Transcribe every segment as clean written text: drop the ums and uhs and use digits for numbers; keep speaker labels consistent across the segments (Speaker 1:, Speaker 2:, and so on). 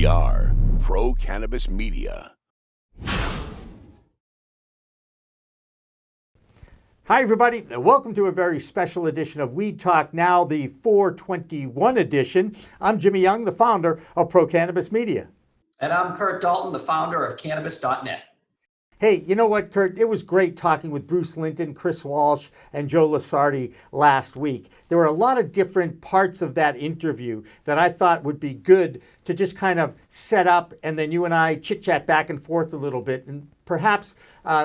Speaker 1: We are Pro Cannabis Media.
Speaker 2: Hi, everybody. Welcome to a very special edition of Weed Talk Now, the 421 edition. I'm Jimmy Young, the founder of Pro Cannabis Media.
Speaker 3: And I'm Curt Dalton, the founder of Cannabis.net.
Speaker 2: Hey, you know what, Curt? It was great talking with Bruce Linton, Chris Walsh, and Joe Lusardi last week. There were a lot of different parts of that interview that I thought would be good to just kind of set up, and then you and I chit-chat back and forth a little bit. And perhaps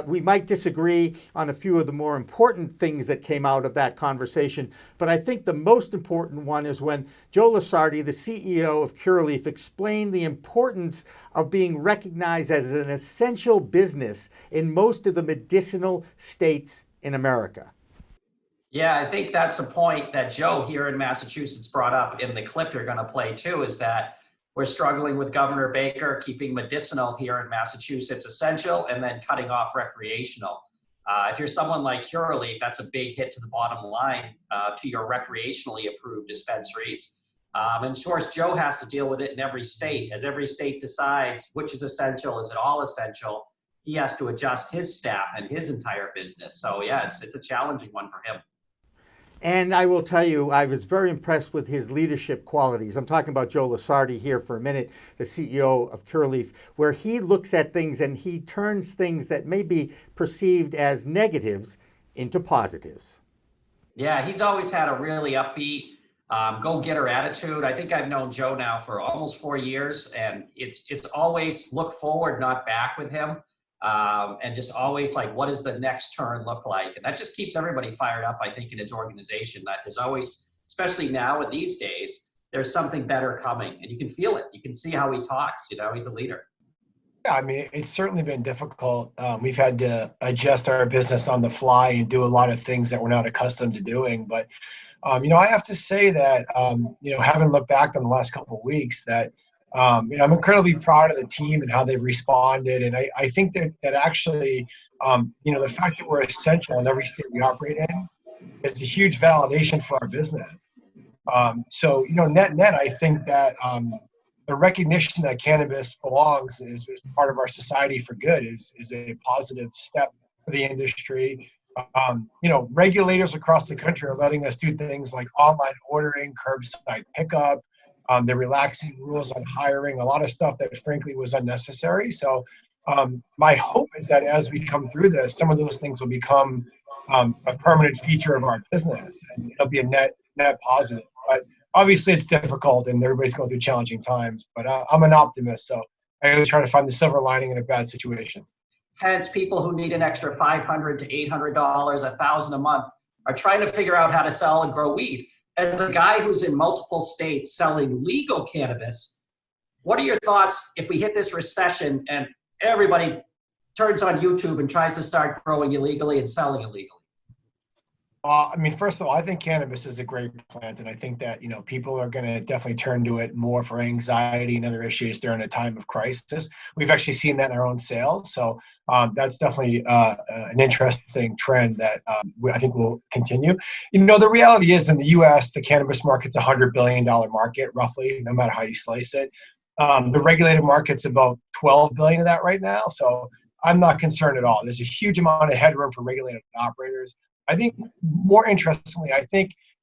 Speaker 2: we might disagree on a few of the more important things that came out of that conversation. But I think the most important one is when Joe Lusardi, the CEO of Curaleaf, explained the importance of being recognized as an essential business in most of the medicinal states in America.
Speaker 3: Yeah, I think that's a point that Joe here in Massachusetts brought up in the clip you're going to play too, is that we're struggling with Governor Baker keeping medicinal here in Massachusetts essential and then cutting off recreational. If you're someone like Curaleaf, that's a big hit to the bottom line to your recreationally approved dispensaries. And of course, Joe has to deal with it in every state. As every state decides which is essential, is it all essential, he has to adjust his staff and his entire business. So yeah, it's a challenging one for him.
Speaker 2: And I will tell you, I was very impressed with his leadership qualities. I'm talking about Joe Lusardi here for a minute, the CEO of Curaleaf, where he looks at things and he turns things that may be perceived as negatives into positives.
Speaker 3: Yeah, he's always had a really upbeat, go-getter attitude. I think I've known Joe now for almost 4 years, and it's always look forward, not back with him. And just always like, what does the next turn look like? And that just keeps everybody fired up, I think, in his organization, that there's always, especially now in these days, there's something better coming, and you can feel it. You can see how he talks, he's a leader.
Speaker 4: Yeah, I mean, it's certainly been difficult. We've had to adjust our business on the fly and do a lot of things that we're not accustomed to doing. But, I have to say that, having looked back on the last couple of weeks, that I'm incredibly proud of the team and how they've responded. And I think that actually, the fact that we're essential in every state we operate in is a huge validation for our business. So, net, I think that the recognition that cannabis belongs is part of our society for good is a positive step for the industry. Regulators across the country are letting us do things like online ordering, curbside pickup. They're relaxing rules on hiring, a lot of stuff that frankly was unnecessary. So my hope is that as we come through this, some of those things will become a permanent feature of our business, and it'll be a net positive. But obviously it's difficult and everybody's going through challenging times, but I'm an optimist. So I always try to find the silver lining in a bad situation.
Speaker 3: Hence, people who need an extra $500 to $800, $1,000 a month are trying to figure out how to sell and grow weed. As a guy who's in multiple states selling legal cannabis, what are your thoughts if we hit this recession and everybody turns on YouTube and tries to start growing illegally and selling illegally?
Speaker 4: First of all, I think cannabis is a great plant, and I think that, people are going to definitely turn to it more for anxiety and other issues during a time of crisis. We've actually seen that in our own sales. So that's definitely an interesting trend that I think will continue. The reality is in the U.S., the cannabis market's a $100 billion market, roughly, no matter how you slice it. The regulated market's about $12 billion of that right now. So I'm not concerned at all. There's a huge amount of headroom for regulated operators. I think more interestingly,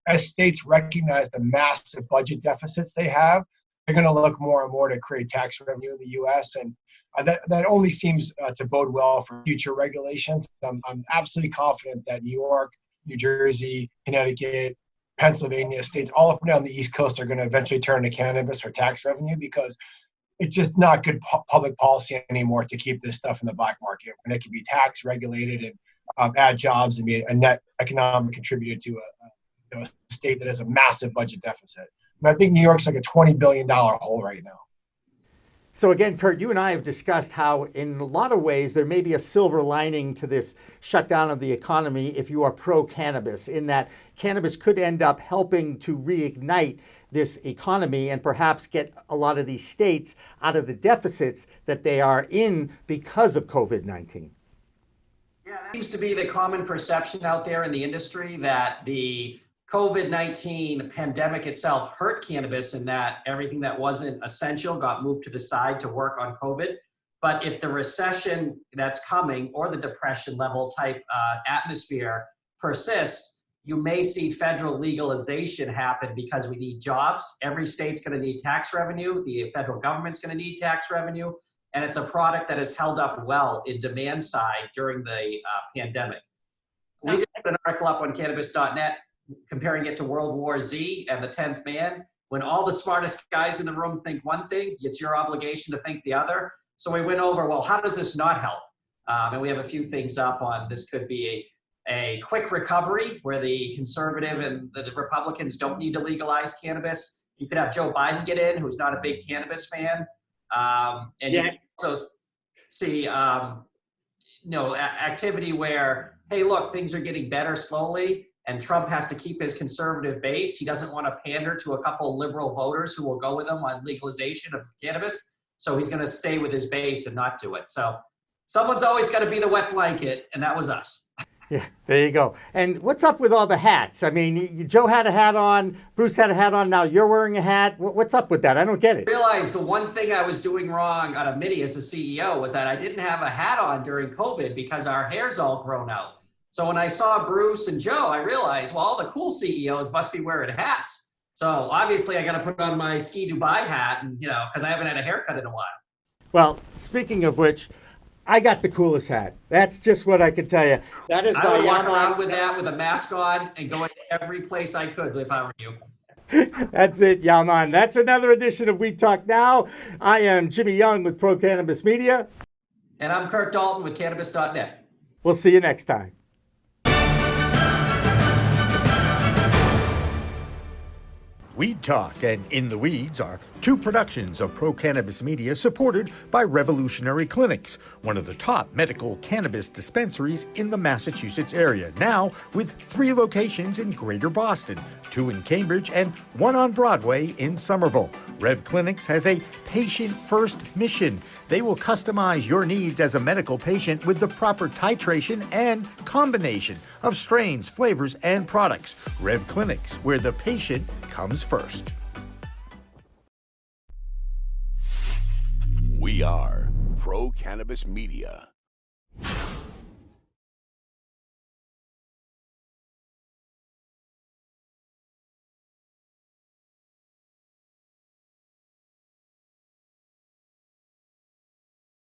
Speaker 4: as states recognize the massive budget deficits they have, they're going to look more and more to create tax revenue in the U.S. And that only seems to bode well for future regulations. I'm absolutely confident that New York, New Jersey, Connecticut, Pennsylvania, states all up and down the East Coast are going to eventually turn to cannabis for tax revenue, because it's just not good public policy anymore to keep this stuff in the black market when it can be tax regulated and add jobs and be a net economic contributor to a state that has a massive budget deficit. And I think New York's like a $20 billion hole right now.
Speaker 2: So again, Curt, you and I have discussed how in a lot of ways there may be a silver lining to this shutdown of the economy if you are pro-cannabis, in that cannabis could end up helping to reignite this economy and perhaps get a lot of these states out of the deficits that they are in because of COVID-19.
Speaker 3: Yeah, that seems to be the common perception out there in the industry, that the COVID-19 pandemic itself hurt cannabis in that everything that wasn't essential got moved to the side to work on COVID. But if the recession that's coming or the depression level type atmosphere persists, you may see federal legalization happen because we need jobs. Every state's going to need tax revenue. The federal government's going to need tax revenue. And it's a product that has held up well in demand side during the pandemic. We did an article up on cannabis.net comparing it to World War Z and the 10th Man. When all the smartest guys in the room think one thing, it's your obligation to think the other. So we went over, well, how does this not help? And we have a few things up on this could be a quick recovery where the conservative and the Republicans don't need to legalize cannabis. You could have Joe Biden get in, who's not a big cannabis fan. And you can also see activity where, hey, look, things are getting better slowly, and Trump has to keep his conservative base. He doesn't want to pander to a couple liberal voters who will go with him on legalization of cannabis. So he's going to stay with his base and not do it. So someone's always got to be the wet blanket, and that was us.
Speaker 2: Yeah, there you go. And what's up with all the hats? I mean, Joe had a hat on, Bruce had a hat on, now you're wearing a hat. What's up with that? I don't get it.
Speaker 3: I realized the one thing I was doing wrong on a MIDI as a CEO was that I didn't have a hat on during COVID because our hair's all grown out. So when I saw Bruce and Joe, I realized, well, all the cool CEOs must be wearing hats. So obviously I got to put on my Ski Dubai hat, and because I haven't had a haircut in a while.
Speaker 2: Well, speaking of which, I got the coolest hat. That's just what I can tell you. That is
Speaker 3: I would walk around with that with a mask on and go every place I could if I were you.
Speaker 2: That's it, Yaman. That's another edition of We Talk Now. I am Jimmy Young with Pro Cannabis Media.
Speaker 3: And I'm Curt Dalton with Cannabis.net.
Speaker 2: We'll see you next time.
Speaker 5: Weed Talk and In the Weeds are two productions of Pro Cannabis Media supported by Revolutionary Clinics, one of the top medical cannabis dispensaries in the Massachusetts area, now with 3 locations in Greater Boston, 2 in Cambridge and 1 on Broadway in Somerville. Rev Clinics has a patient-first mission. They will customize your needs as a medical patient with the proper titration and combination of strains, flavors, and products. Rev Clinics, where the patient comes first.
Speaker 1: We are Pro Cannabis Media.